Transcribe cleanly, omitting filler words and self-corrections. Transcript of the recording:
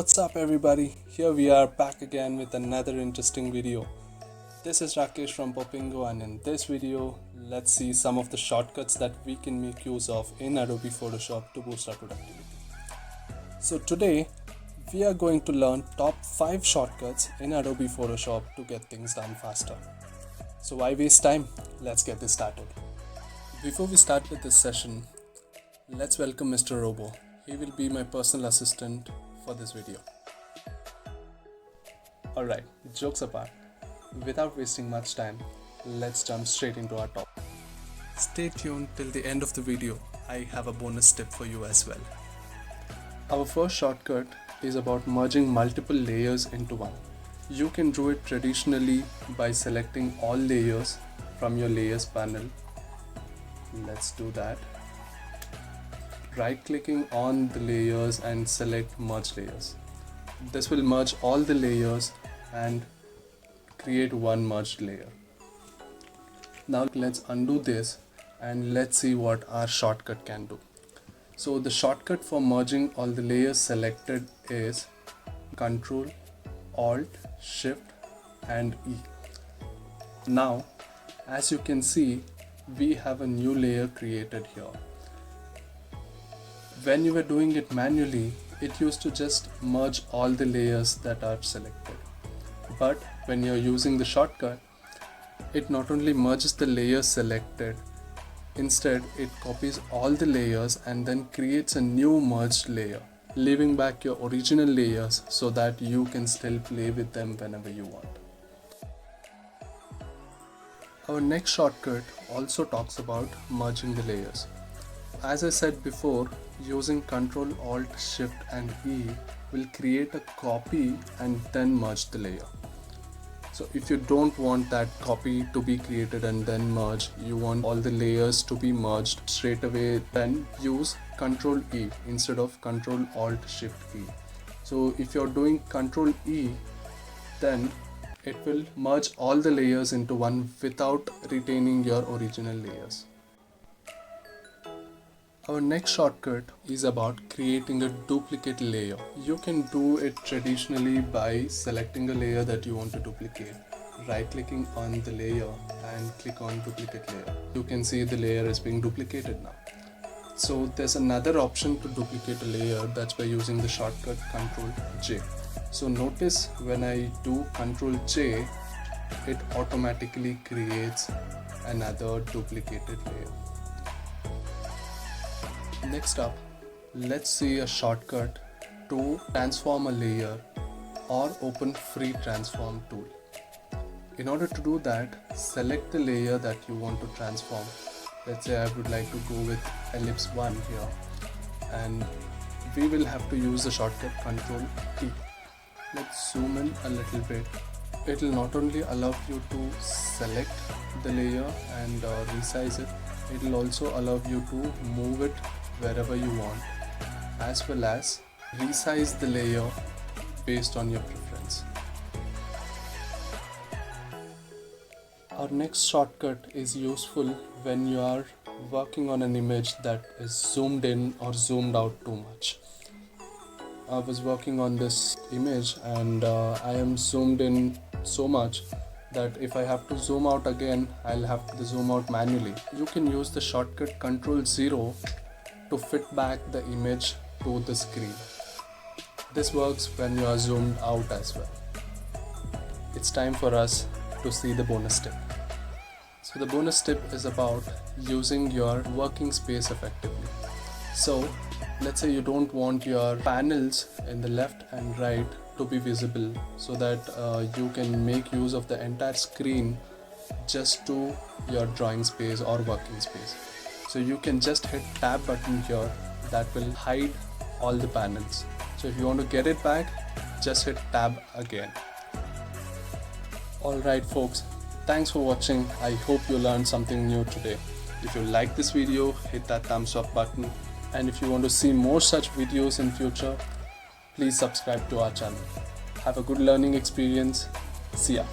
What's up everybody, here we are back again with another interesting video. This is Rakesh from Popingo, and in this video let's see some of the shortcuts that we can make use of in Adobe Photoshop to boost our productivity. So today we are going to learn top 5 shortcuts in Adobe Photoshop to get things done faster. So why waste time? Let's get this started. Before we start with this session, let's welcome Mr. Robo. He will be my personal assistant for this video. Alright, jokes apart, without wasting much time, let's jump straight into our topic. Stay tuned till the end of the video, I have a bonus tip for you as well. Our first shortcut is about merging multiple layers into one. You can do it traditionally by selecting all layers from your layers panel. Let's do that. Right clicking on the layers and select merge layers. This will merge all the layers and create one merged layer. Now let's undo this and let's see what our shortcut can do. So the shortcut for merging all the layers selected is Ctrl, Alt, Shift and E. Now as you can see, we have a new layer created here. When you were doing it manually, it used to just merge all the layers that are selected. But when you're using the shortcut, it not only merges the layers selected, instead it copies all the layers and then creates a new merged layer, leaving back your original layers so that you can still play with them whenever you want. Our next shortcut also talks about merging the layers. As I said before, using Ctrl, Alt, Shift and E will create a copy and then merge the layer. So if you don't want that copy to be created and then merge, you want all the layers to be merged straight away, then use Ctrl E instead of Ctrl, Alt, Shift E. So if you're doing Ctrl E, then it will merge all the layers into one without retaining your original layers. Our next shortcut is about creating a duplicate layer. You can do it traditionally by selecting a layer that you want to duplicate, right clicking on the layer and click on duplicate layer. You can see the layer is being duplicated now. So there's another option to duplicate a layer, that's by using the shortcut Ctrl J. So notice when I do Ctrl J, it automatically creates another duplicated layer. Next up, let's see a shortcut to transform a layer or open free transform tool. In order to do that, select the layer that you want to transform. Let's say I would like to go with ellipse 1 here, and we will have to use the shortcut Ctrl T. Let's zoom in a little bit. It will not only allow you to select the layer and resize it, it will also allow you to move it wherever you want, as well as resize the layer based on your preference. Our next shortcut is useful when you are working on an image that is zoomed in or zoomed out too much. I was working on this image and I am zoomed in so much that if I have to zoom out again, I'll have to zoom out manually. You can use the shortcut Ctrl 0 to fit back the image to the screen. This works when you are zoomed out as well. It's time for us to see the bonus tip. So the bonus tip is about using your working space effectively. So let's say you don't want your panels in the left and right to be visible, so that you can make use of the entire screen just to your drawing space or working space. So you can just hit tab button here, that will hide all the panels. So if you want to get it back, just hit tab again. Alright folks, thanks for watching. I hope you learned something new today. If you like this video, hit that thumbs up button. And if you want to see more such videos in future, please subscribe to our channel. Have a good learning experience. See ya.